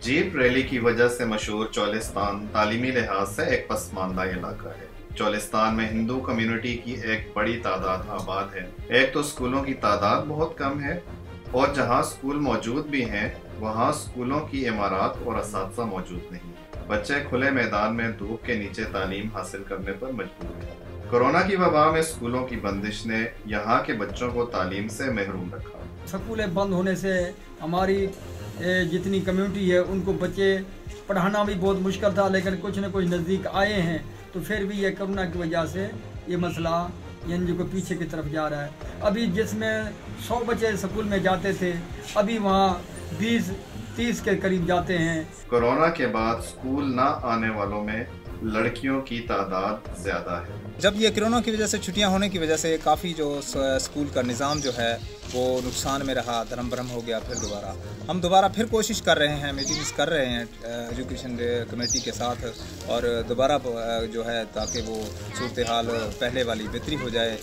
Jeep rally की वजह से मशहूर चोलिस्तान तालीमी लिहाज से एक पसमानदा इलाका है। चोलिस्तान में हिंदू कम्युनिटी की एक बड़ी तादाद आबाद है। एक तो स्कूलों की तादाद बहुत कम है और जहाँ स्कूल मौजूद भी हैं वहाँ स्कूलों की इमारत और असातिज़ा मौजूद नहीं है। बच्चे खुले मैदान में धूप के नीचे तालीम हासिल करने पर मजबूर हैं। कोरोना की वबा में स्कूलों की बंदिश ने यहाँ के बच्चों को तालीम से महरूम रखा। स्कूलें बंद होने से हमारी जितनी कम्युनिटी है उनको बच्चे पढ़ाना भी बहुत मुश्किल था, लेकिन कुछ न कुछ नज़दीक आए हैं तो फिर भी ये कोरोना की वजह से ये मसला यानी को पीछे की तरफ जा रहा है। अभी जिसमें 100 बच्चे स्कूल में जाते थे अभी वहाँ 20-30 के करीब जाते हैं। कोरोना के बाद स्कूल ना आने वालों में लड़कियों की तादाद ज़्यादा है। जब ये कोरोना की वजह से छुट्टियां होने की वजह से काफ़ी जो स्कूल का निज़ाम जो है वो नुकसान में रहा, धर्म भरम हो गया। हम दोबारा फिर कोशिश कर रहे हैं, मीटिंग्स कर रहे हैं एजुकेशन कमेटी के साथ और दोबारा जो है ताकि वो सूरत हाल पहले वाली बेहतरी हो जाए।